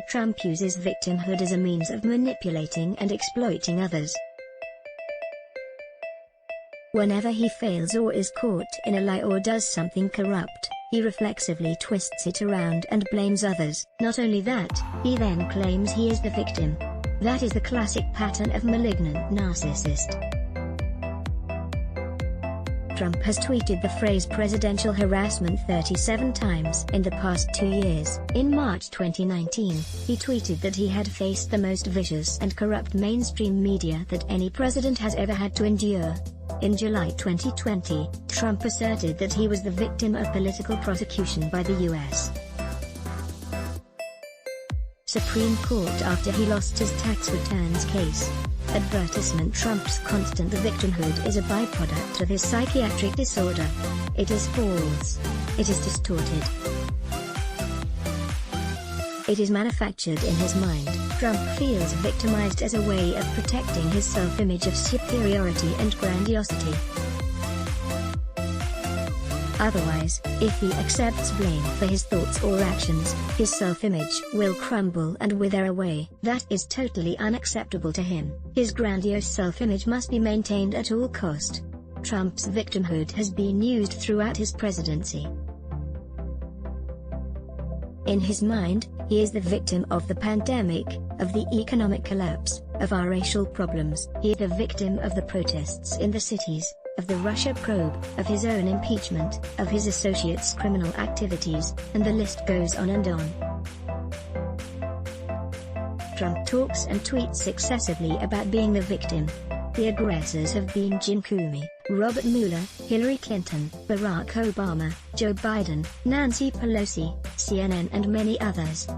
Trump uses victimhood as a means of manipulating and exploiting others. Whenever he fails or is caught in a lie or does something corrupt, he reflexively twists it around and blames others. Not only that, he then claims he is the victim. That is the classic pattern of malignant narcissist. Trump has tweeted the phrase presidential harassment 37 times in the past 2 years. In March 2019, he tweeted that he had faced the most vicious and corrupt mainstream media that any president has ever had to endure. In July 2020, Trump asserted that he was the victim of political prosecution by the U.S. Supreme Court after he lost his tax returns case. Advertisement. Trump's constant victimhood is a byproduct of his psychiatric disorder. It is false. It is distorted. It is manufactured in his mind. Trump feels victimized as a way of protecting his self-image of superiority and grandiosity. Otherwise, if he accepts blame for his thoughts or actions, his self-image will crumble and wither away. That is totally unacceptable to him. His grandiose self-image must be maintained at all cost. Trump's victimhood has been used throughout his presidency. In his mind, he is the victim of the pandemic, of the economic collapse, of our racial problems. He is the victim of the protests in the cities, of the Russia probe, of his own impeachment, of his associates' criminal activities, and the list goes on and on. Trump talks and tweets excessively about being the victim. The aggressors have been Jim Comey, Robert Mueller, Hillary Clinton, Barack Obama, Joe Biden, Nancy Pelosi, CNN and many others.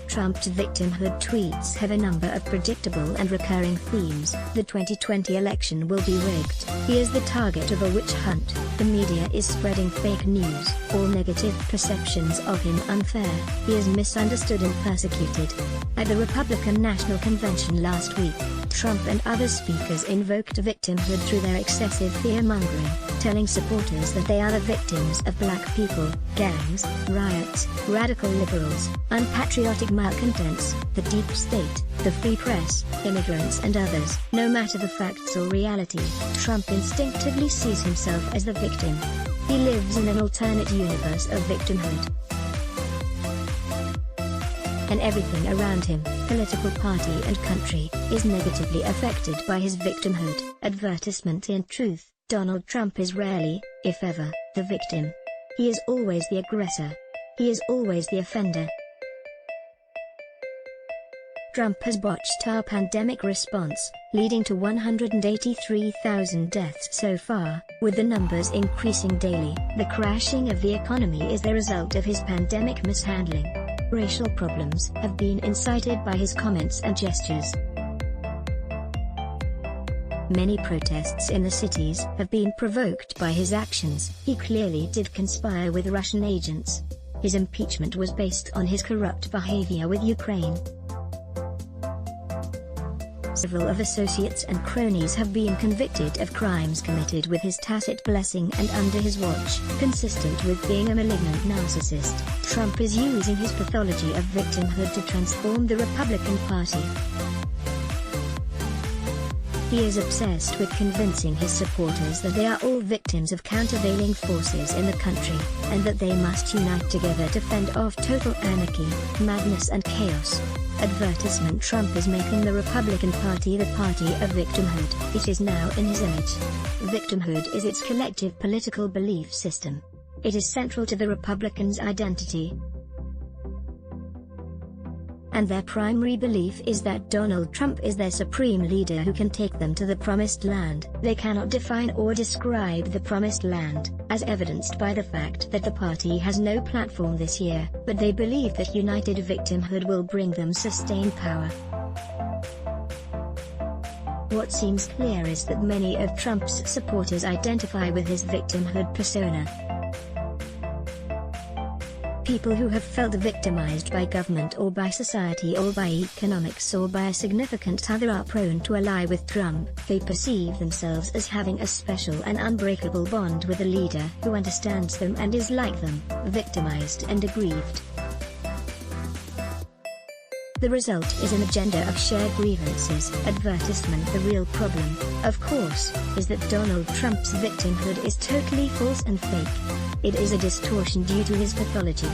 Trump's victimhood tweets have a number of predictable and recurring themes. The 2020 election will be rigged. He is the target of a witch hunt. The media is spreading fake news. All negative perceptions of him unfair. He is misunderstood and persecuted. At the Republican National Convention last week, Trump and other speakers invoked victimhood through their excessive fear-mongering, telling supporters that they are the victims of black people, gangs, riots, radical liberals, unpatriotic malcontents, the deep state, the free press, immigrants and others. No matter the facts or reality, Trump instinctively sees himself as the victim. He lives in an alternate universe of victimhood. And everything around him, political party and country, is negatively affected by his victimhood. Advertisement. In truth, Donald Trump is rarely, if ever, the victim. He is always the aggressor. He is always the offender. Trump has botched our pandemic response, leading to 183,000 deaths so far, with the numbers increasing daily. The crashing of the economy is the result of his pandemic mishandling. Racial problems have been incited by his comments and gestures. Many protests in the cities have been provoked by his actions. He clearly did conspire with Russian agents. His impeachment was based on his corrupt behavior with Ukraine. Several of associates and cronies have been convicted of crimes committed with his tacit blessing and under his watch. Consistent with being a malignant narcissist, Trump is using his pathology of victimhood to transform the Republican Party. He is obsessed with convincing his supporters that they are all victims of countervailing forces in the country, and that they must unite together to fend off total anarchy, madness and chaos. Advertisement. Trump is making the Republican Party the party of victimhood. It is now in his image. Victimhood is its collective political belief system. It is central to the Republicans' identity. And their primary belief is that Donald Trump is their supreme leader who can take them to the promised land. They cannot define or describe the promised land, as evidenced by the fact that the party has no platform this year, but they believe that united victimhood will bring them sustained power. What seems clear is that many of Trump's supporters identify with his victimhood persona. People who have felt victimized by government or by society or by economics or by a significant other are prone to ally with Trump. They perceive themselves as having a special and unbreakable bond with a leader who understands them and is like them, victimized and aggrieved. The result is an agenda of shared grievances. Advertisement. The real problem, of course, is that Donald Trump's victimhood is totally false and fake. It is a distortion due to his pathology.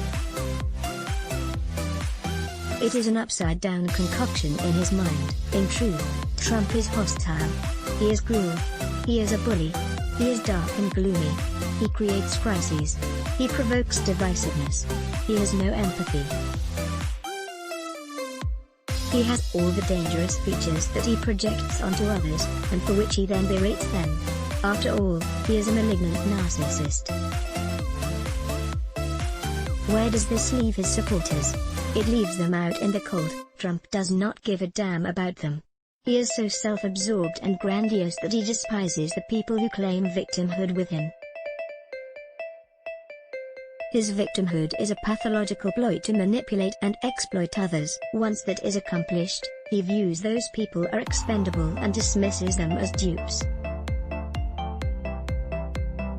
It is an upside-down concoction in his mind. In truth, Trump is hostile. He is cruel. He is a bully. He is dark and gloomy. He creates crises. He provokes divisiveness. He has no empathy. He has all the dangerous features that he projects onto others, and for which he then berates them. After all, he is a malignant narcissist. Where does this leave his supporters? It leaves them out in the cold. Trump does not give a damn about them. He is so self-absorbed and grandiose that he despises the people who claim victimhood with him. His victimhood is a pathological ploy to manipulate and exploit others. Once that is accomplished, he views those people are expendable and dismisses them as dupes.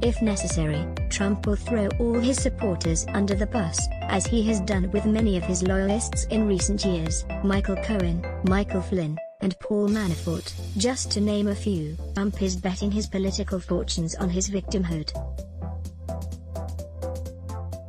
If necessary, Trump will throw all his supporters under the bus, as he has done with many of his loyalists in recent years, Michael Cohen, Michael Flynn, and Paul Manafort, just to name a few. Trump is betting his political fortunes on his victimhood.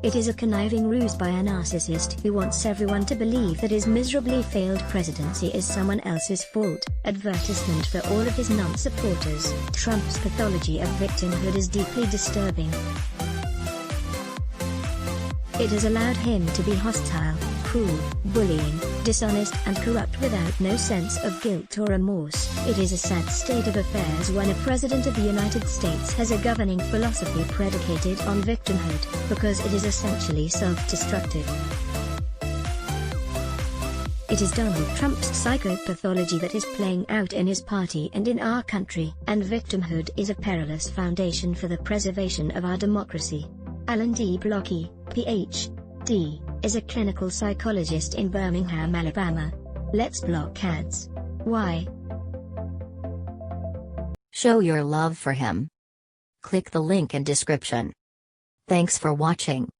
It is a conniving ruse by a narcissist who wants everyone to believe that his miserably failed presidency is someone else's fault. Advertisement for all of his non-supporters. Trump's pathology of victimhood is deeply disturbing. It has allowed him to be hostile, cruel, bullying, dishonest and corrupt without no sense of guilt or remorse. It is a sad state of affairs when a president of the United States has a governing philosophy predicated on victimhood, because it is essentially self-destructive. It is Donald Trump's psychopathology that is playing out in his party and in our country, and victimhood is a perilous foundation for the preservation of our democracy. Alan D. Blocky, Ph.D., is a clinical psychologist in Birmingham, Alabama. Let's block ads. Why? Show your love for him. Click the link in description. Thanks for watching.